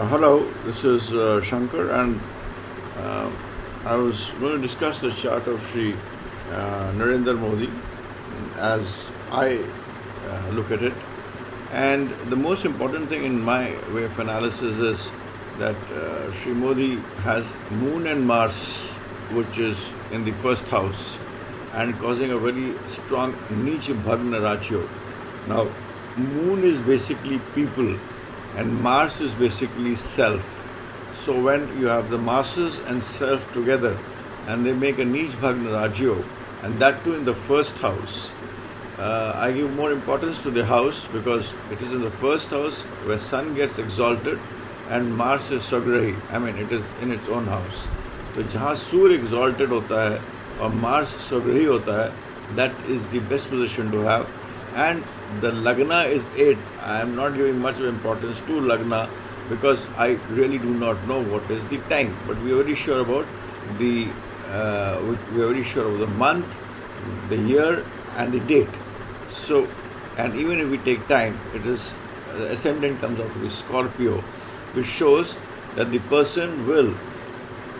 Hello, this is Shanker, and uh, I was going to discuss the chart of Shri Narendra Modi as I look at it. And the most important thing in my way of analysis is that Shri Modi has Moon and Mars, which is in the first house, and causing a very strong Niche Bhagna ratio. Now, Moon is basically people, and Mars is basically self. So when you have the masses and self together, and they make a Niche Bhagna ratio, and that too in the first house, I give more importance to the house because it is in the first house where Sun gets exalted and Mars is Sagrahi. I mean, it is in its own house. तो जहाँ सूर्य exalted होता है और Mars Sagrahi होता है, that is the best position to have. And the Lagna is 8. I am not giving much of importance to Lagna because I really do not know what is the time. But we are very sure about the we are very sure of the month, the year, and the date. So, and even if we take time, it is the ascendant comes out to be Scorpio, which shows that the person will,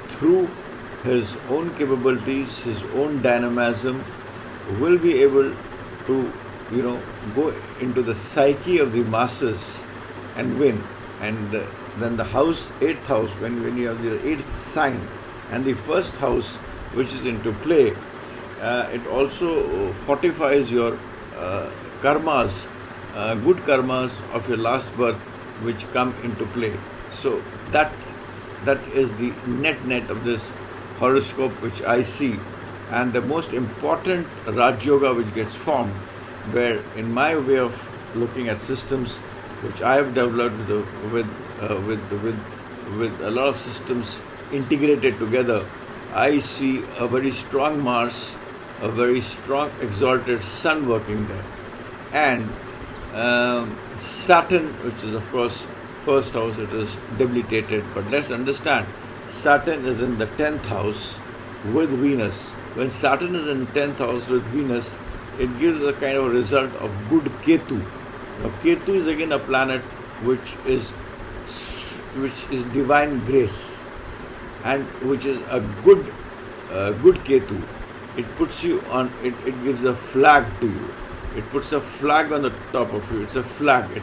through his own capabilities, his own dynamism, will be able to, go into the psyche of the masses and win. And then the house, 8th house, when you have the 8th sign and the first house, which is into play, it also fortifies your karmas, good karmas of your last birth, which come into play. So that is the net of this horoscope which I see, and the most important Raj Yoga which gets formed, where in my way of looking at systems, which I have developed with a lot of systems integrated together, I see a very strong Mars, a very strong exalted Sun working there, and Saturn, which is of course first house, it is debilitated. But let's understand, Saturn is in the 10th house with Venus. When Saturn is in 10th house with Venus, it gives a kind of result of good Ketu. Now Ketu is again a planet which is divine grace, and which is a good Ketu. It puts you on, it gives a flag to you. It puts a flag on the top of you. It's a flag.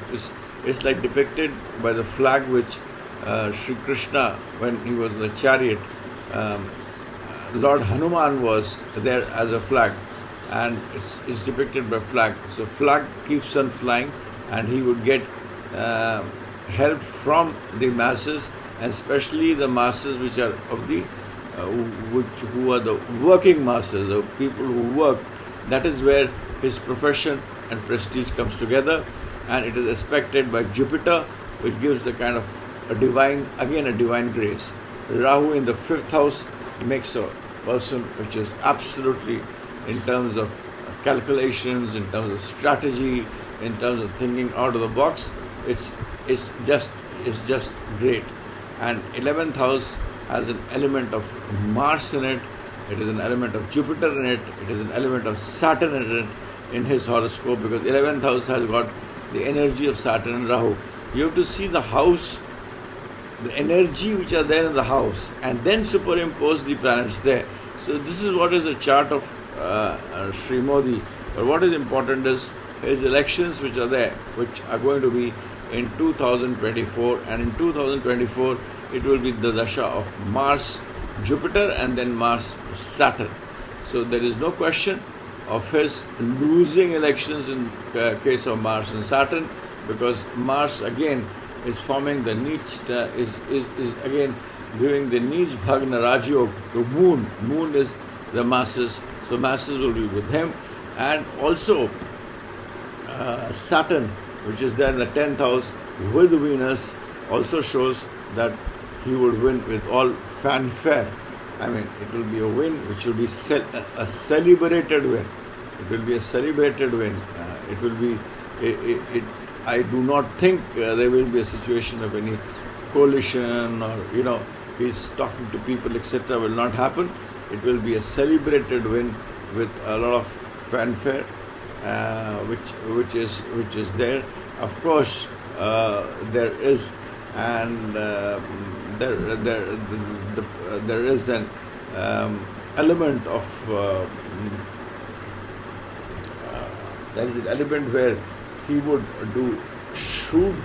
It's like depicted by the flag which Shri Krishna, when he was in the chariot, Lord Hanuman was there as a flag, and it's depicted by flag. So flag keeps on flying, and he would get help from the masses, and especially the masses which are of the who are the working masses, the people who work. That is where his profession and prestige comes together, and it is aspected by Jupiter, which gives a kind of a divine grace. Rahu in the 5th house makes a person which is absolutely, in terms of calculations, in terms of strategy, in terms of thinking out of the box, it's just great. And 11th house has an element of Mars in it, it is an element of Jupiter in it, it is an element of Saturn in it, in his horoscope, because 11th house has got the energy of Saturn and Rahu. You have to see the house, the energy which are there in the house, and then superimpose the planets there. So this is what is a chart of Shri Modi. But what is important is his elections which are there, which are going to be in 2024, and in 2024 it will be the dasha of Mars, Jupiter, and then Mars, Saturn. So there is no question of his losing elections in case of Mars and Saturn, because Mars again is forming the niche, is again giving the niche Bhagna Rajyog to Moon. Moon is the masses, so masses will be with him. And also Saturn, which is there in the 10th house with Venus, also shows that he would win with all fanfare. I mean, it will be a win which will be a celebrated win. It will be a celebrated win. It will be. I do not think there will be a situation of any coalition or he's talking to people, etc. Will not happen. It will be a celebrated win with a lot of fanfare, which is there. Of course, there is and there is an element of there is an element where he would do shrewd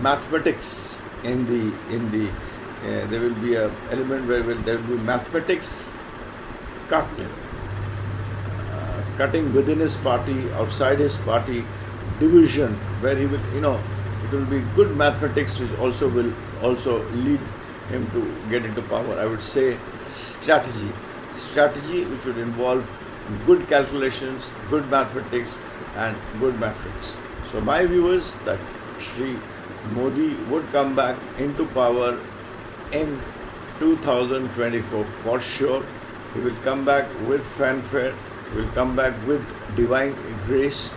mathematics in the there will be a element where there will be mathematics cutting within his party, outside his party, division, where he will, it will be good mathematics which will also lead him to get into power. I would say strategy which would involve good calculations, good mathematics and good metrics. So my view is that Shri Modi would come back into power in 2024 for sure. He will come back with fanfare, he will come back with divine grace,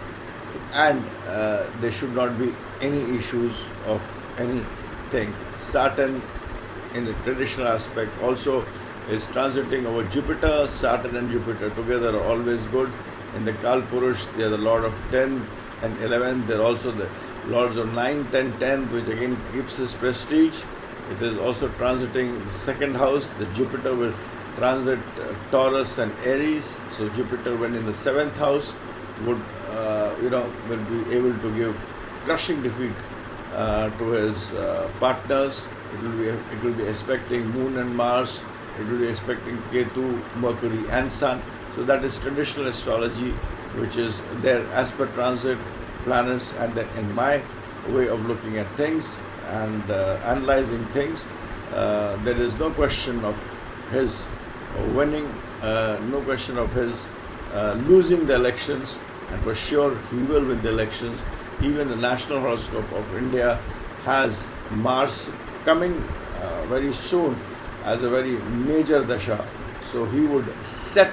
and there should not be any issues of anything. Saturn, in the traditional aspect, also is transiting over Jupiter. Saturn and Jupiter together are always good. In the Kal Purush, they are the Lord of 10 and 11. They are also the Lords of 9, 10, 10, which again keeps his prestige. It is also transiting the second house. The Jupiter will transit Taurus and Aries. So Jupiter, when in the seventh house, would will be able to give crushing defeat to his partners. It will be expecting Moon and Mars. It will be expecting Ketu, Mercury and Sun. So that is traditional astrology, which is there as per transit planets. And then in my way of looking at things and analyzing things, there is no question of his winning, no question of his losing the elections, and for sure he will win the elections. Even the national horoscope of India has Mars coming very soon as a very major dasha. So he would set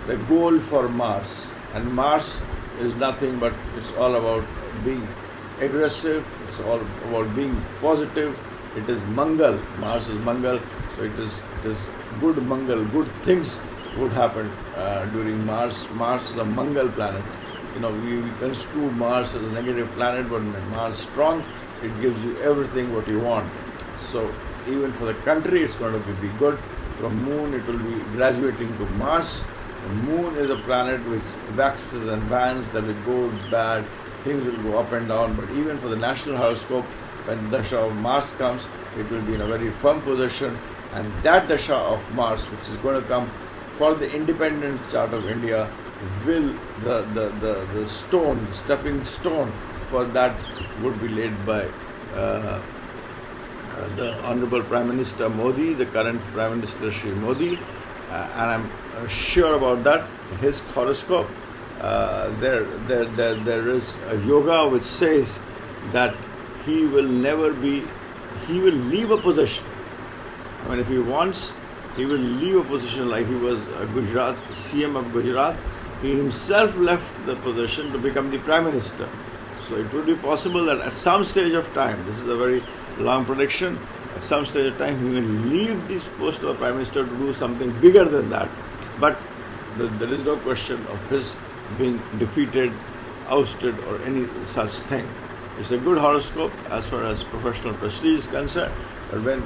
the goal for Mars, and Mars is nothing but it's all about being aggressive, it's all about being positive. It is Mangal, Mars is Mangal, so it is good Mangal, good things would happen during Mars. Mars is a Mangal planet. We construe Mars as a negative planet, but when Mars strong, it gives you everything what you want. So even for the country, it's going to be good. From Moon, it will be graduating to Mars. The Moon is a planet which waxes and wanes, that will go bad, things will go up and down. But even for the national horoscope, when the Dasha of Mars comes, it will be in a very firm position. And that Dasha of Mars, which is going to come for the independent chart of India, will the stepping stone for that would be laid by the Honourable Prime Minister Modi, the current Prime Minister Shri Modi, and I'm sure about that. In his horoscope, there is a yoga which says that he will leave a position. I mean, if he wants, he will leave a position. Like he was a CM of Gujarat. He himself left the position to become the Prime Minister. So it would be possible that at some stage of time, this is a very long prediction, at some stage of time he will leave this post of Prime Minister to do something bigger than that. But there is no question of his being defeated, ousted or any such thing. It's a good horoscope as far as professional prestige is concerned. But when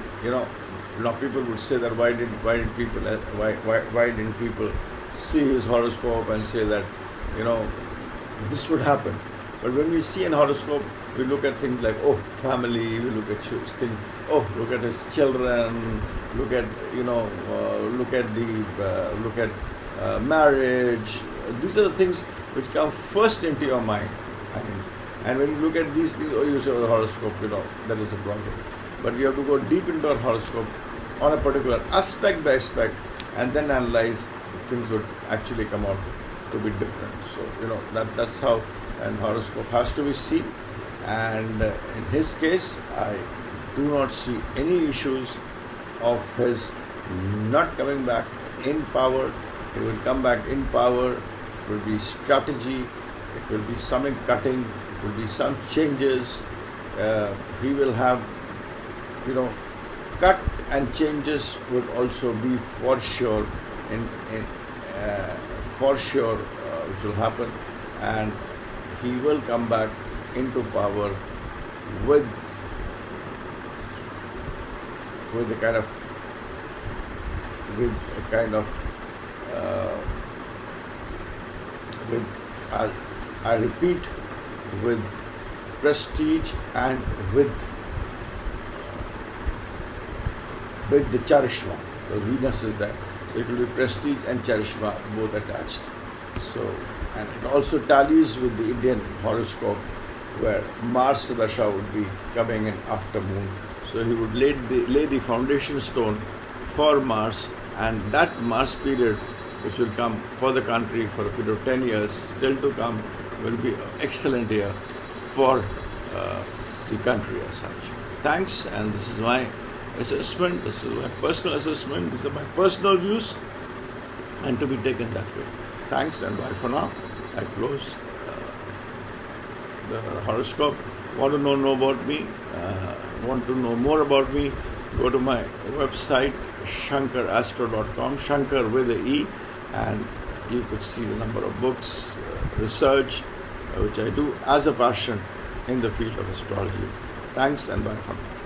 people would say that why didn't people see his horoscope and say that this would happen. But when we see an horoscope, we look at things like family, we look at things, look at his children, look at marriage. These are the things which come first into your mind. And when you look at these things, you say the horoscope, that is a problem. But you have to go deep into our horoscope on a particular aspect by aspect, and then analyze. Things would actually come out to be different. So that's how an horoscope has to be seen. And in his case, I do not see any issues of his not coming back in power. He will come back in power. It will be strategy. It will be some cutting. It will be some changes. He will have, cut and changes would also be for sure which will happen, and he will come back into power with with a kind of with, as I repeat, with prestige and with the charishma. The Venus is there, so it will be prestige and charishma both attached. So, and it also tallies with the Indian horoscope, where Mars Dasha would be coming in after Moon. So he would lay the foundation stone for Mars, and that Mars period, which will come for the country for a period of 10 years, still to come, will be an excellent year for the country as such. Thanks, and this is my assessment, this is my personal assessment, these are my personal views, and to be taken that way. Thanks, and bye for now. I close the horoscope. Want to know about me, want to know more about me, go to my website shankerastro.com, Shanker with a E, and you could see the number of books, research, which I do as a passion in the field of astrology. Thanks, and bye for now.